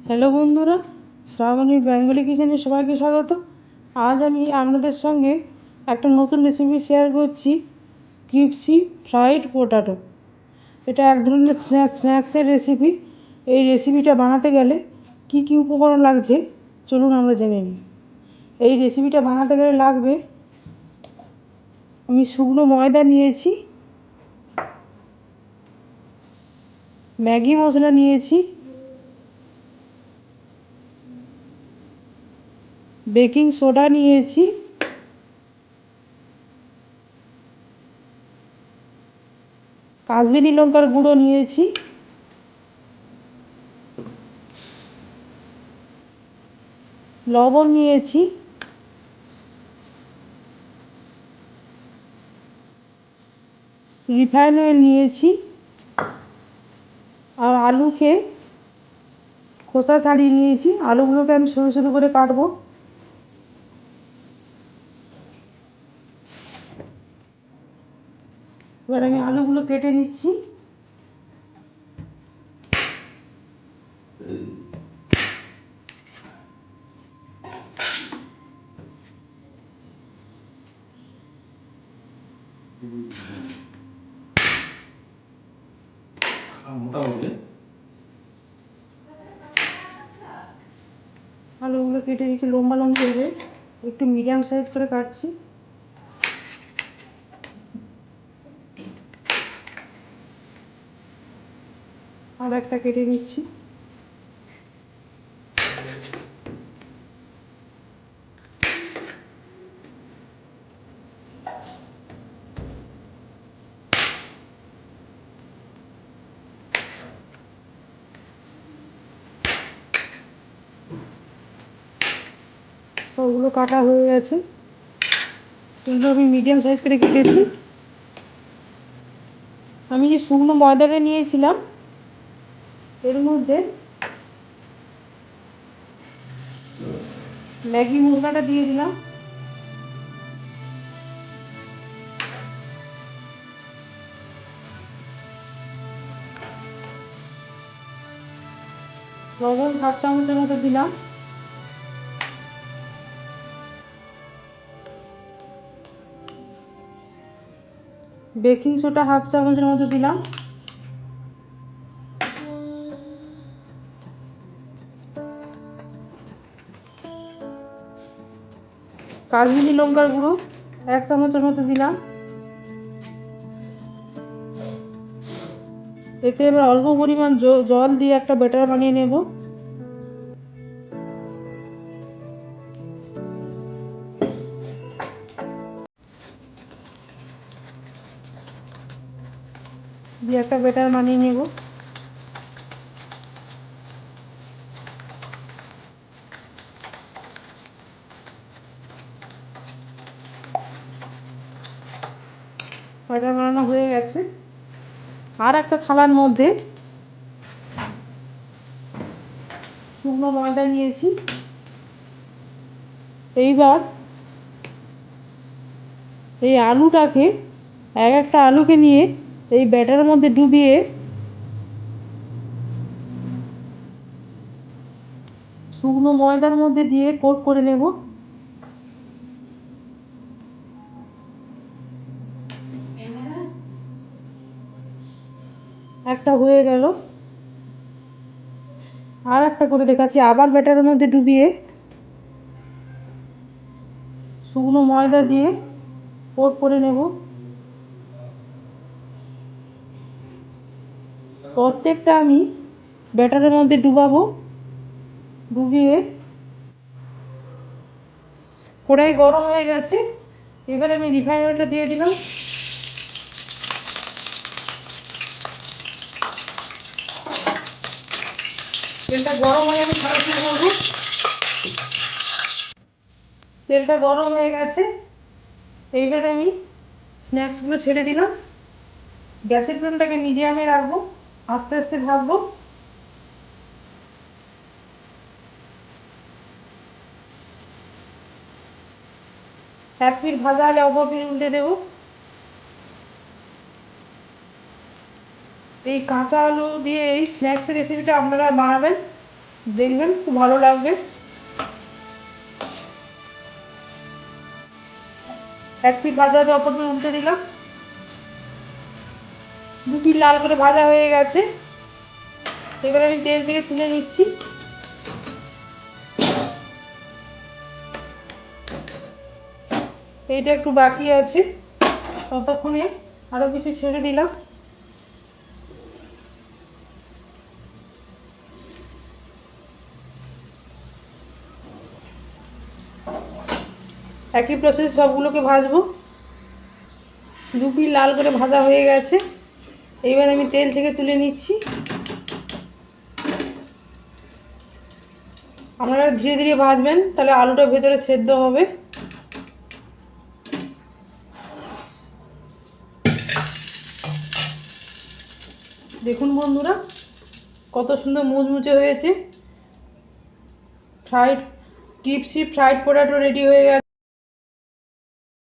Hello বন্ধুরা, শ্রাবণীর Bengali কিচেনে সবাইকে স্বাগত। আজ আমি আপনাদের সঙ্গে একটা নতুন রেসিপি শেয়ার করছি, ক্রিপসি ফ্রাইড পোটাটো। এটা এক ধরনের স্ন্যাক্সের রেসিপি। এই রেসিপিটা বানাতে গেলে কি কি উপকরণ লাগছে চলুন আমরা জেনে নিই। এই রেসিপিটা বানাতে গেলে লাগবে, আমি শুকনো ময়দা নিয়েছি, ম্যাগি মশলা নিয়েছি, বেকিং সোডা নিয়েছি, কাশ্মীরি লঙ্কার গুঁড়ো নিয়েছি, লবণ নিয়েছি, রিফাইন অয়েল নিয়েছি, আর আলুকে খোসা ছাড়িয়ে নিয়েছি। আলুগুলোকে আমি সরু সরু করে কাটবো। এবার আমি আলুগুলো কেটে নিচ্ছি। আলুগুলো কেটে নিচ্ছি লম্বা লম্বা করে, একটু মিডিয়াম সাইজ করে কাটছি। আর একটা কেটে নিচ্ছি। ওগুলো কাটা হয়ে গেছে, এগুলো আমি মিডিয়াম সাইজ করে কেটেছি। আমি যে শুকনো ময়দাটা নিয়েছিলাম এর মধ্যে ম্যাগি মশলাটা দিয়ে দিলাম, লবণ 1/2 চামচের মতো দিলাম, বেকিং সোডা 1/2 চামচের মতো দিলাম, কাশ্মীরি লঙ্কার গুঁড়ো 1 চামচের মতো দিলাম। এতে এবার অল্প পরিমাণ জল দিয়ে একটা ব্যাটার বানিয়ে নেব। দিয়ে একটা ব্যাটার বানিয়ে নেব। ব্যাটার বানানো হয়ে গেছে। আর একটা থালার মধ্যে শুকনো ময়দা নিয়েছি। এইবার এই আলুটাকে, এক একটা আলুকে নিয়ে এই ব্যাটারের মধ্যে ডুবিয়ে শুকনো ময়দার মধ্যে দিয়ে কোট করে নেব। একটা হয়ে গেল, আর একটা করে দেখাচ্ছি। আবার ব্যাটারের মধ্যে ডুবিয়ে শুকনো ময়দা দিয়ে কোট করে নেব। প্রত্যেকটা আমি ব্যাটারের মধ্যে ডুবাবো। ডুবিয়ে কড়াই গরম হয়ে গেছে, এবার আমি রিফাইন অয়েলটা দিয়ে দিলাম। তেলটা গরম হয়ে আমি ছাড়া শুরু করবো। তেলটা গরম হয়ে গেছে, এইবার আমি স্ন্যাক্সগুলো ছেড়ে দিলাম। গ্যাসের ফ্লেমটাকে মিডিয়ামে রাখবো, আস্তে আস্তে ভাজবো। এক পিঠ ভাজা হলে অপর পিঠ উল্টে দেবো। এই কাঁচা আলু দিয়ে এই স্ন্যাক্সের রেসিপিটা আপনারা বানাবেন, দেখবেন খুব ভালো লাগবে। এক পিঠ ভাজা হতে অপর পিঠ উল্টে দিলাম। দু পিঠ লাল করে ভাজা হয়ে গেছে, এবার আমি তেল থেকে তুলে নিচ্ছি। এইটা একটু বাকি আছে, ততক্ষণে আরো কিছু ছেড়ে দিলাম। একই প্রসেস সবগুলোকে ভাজবো। দু পিঠ লাল করে ভাজা হয়ে গেছে, এইবার আমি তেল থেকে তুলে নিচ্ছি। আপনারা ধীরে ধীরে ভাজবেন, তাহলে আলুটা ভেতরে সেদ্ধ হবে। দেখুন বন্ধুরা, কত সুন্দর মুচমুচে হয়েছে। ক্রিপসি ফ্রাইড পটেটো রেডি হয়ে গেছে।